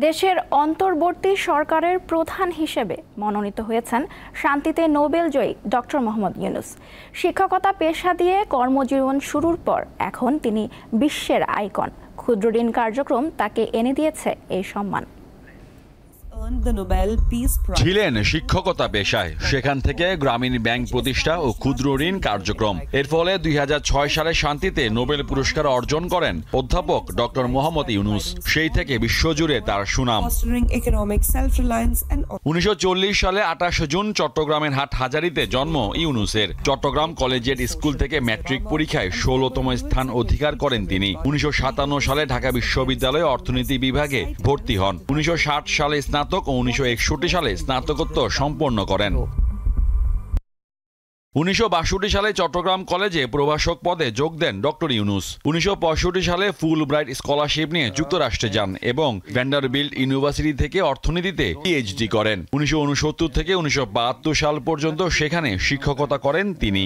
দেশের অন্তর্বর্তী সরকারের প্রধান হিসেবে মনোনীত হয়েছেন শান্তিতে নোবেল জয়ী ডক্টর মোহাম্মদ ইউনূস। শিক্ষকতা পেশা দিয়ে কর্মজীবন শুরুর পর এখন তিনি বিশ্বের আইকন। ক্ষুদ্র ঋণ কার্যক্রম তাকে এনে দিয়েছে এই সম্মান। ছিলেন শিক্ষকতা পেশায়, সেখান থেকে গ্রামীণ ব্যাংক প্রতিষ্ঠা ও ক্ষুদ্র ঋণ কার্যক্রম। এর ফলে 2006 সালে শান্তিতে নোবেল পুরস্কার অর্জন করেন অধ্যাপক ডক্টর মোহাম্মদ ইউনূস। সেই থেকে বিশ্বজুড়ে তার সুনাম। 1940 সালে 28 জুন চট্টগ্রামের হাটহাজারীতে জন্ম ইউনূসের। চট্টগ্রাম কলেজিয়েট স্কুল থেকে ম্যাট্রিক পরীক্ষায় 16তম স্থান অধিকার করেন তিনি। 1957 সালে ঢাকা বিশ্ববিদ্যালয়ে অর্থনীতি বিভাগে ভর্তি হন। 1960 সালে স্নাতক ও 1961 সালে স্নাতকোত্তর সম্পন্ন করেন। 1962 সালে চট্টগ্রাম কলেজে প্রভাষক পদে যোগ দেন ডক্টর ইউনূস। 1965 সালে ফুল ব্রাইট স্কলারশিপ নিয়ে যুক্তরাষ্ট্রে যান এবং ভ্যান্ডারবিল্ট ইউনিভার্সিটি থেকে অর্থনীতিতে পিএইচডি করেন। 1969 থেকে 1972 সাল পর্যন্ত সেখানে শিক্ষকতা করেন তিনি।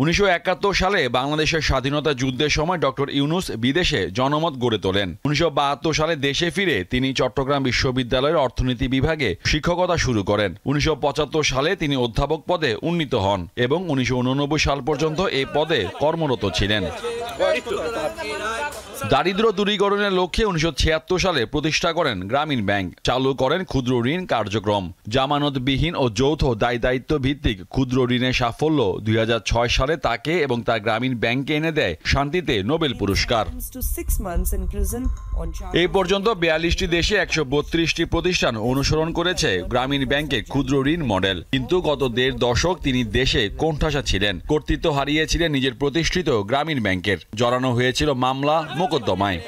1971 সালে বাংলাদেশের স্বাধীনতা যুদ্ধের সময় ডক্টর ইউনূস বিদেশে জনমত গড়ে তোলেন। 1972 সালে দেশে ফিরে তিনি চট্টগ্রাম বিশ্ববিদ্যালয়ের অর্থনীতি বিভাগে শিক্ষকতা শুরু করেন। 1975 সালে তিনি অধ্যাপক পদে উন্নীত হন এবং 1989 সাল পর্যন্ত এই পদে কর্মরত ছিলেন। দারিদ্র্য দূরীকরণের লক্ষ্যে 1976 সালে প্রতিষ্ঠা করেন গ্রামীণ ব্যাংক। চালু করেন ক্ষুদ্র ঋণ কার্যক্রম। জামানতবিহীন ও যৌথ দায়িত্ব ভিত্তিক ক্ষুদ্র ঋণের সাফল্য 2006 সালে তাকে এবং তার গ্রামীণ ব্যাংকে এনে দেয় শান্তিতে নোবেল পুরস্কার। এই পর্যন্ত 42টি দেশে 132টি প্রতিষ্ঠান অনুসরণ করেছে গ্রামীণ ব্যাংকের ক্ষুদ্র ঋণ মডেল। কিন্তু গত 1.5 দশক তিনি দেশে কোণঠাসা ছিলেন। কর্তৃত্ব হারিয়েছিলেন নিজের প্রতিষ্ঠিত গ্রামীণ ব্যাংকের। জড়ানো হয়েছিল মামলা মোকদ্দমায়।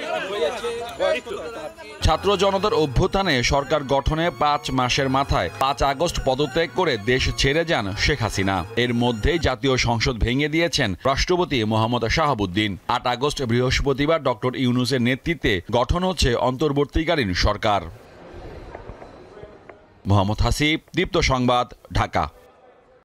ছাত্র জনতার অভ্যুত্থানে সরকার গঠনে 5 মাসের মাথায় 5 আগস্ট পদত্যাগ করে দেশ ছেড়ে যান শেখ হাসিনা। এর মধ্যেই জাতীয় সংসদ ভেঙে দিয়েছেন রাষ্ট্রপতি মোহাম্মদ শাহাবুদ্দিন। 8 আগস্ট বৃহস্পতিবার ডক্টর ইউনূসের নেতৃত্বে গঠন হচ্ছে অন্তর্বর্তীকালীন সরকার। মোহাম্মদ হাসিব, দীপ্ত সংবাদ, ঢাকা।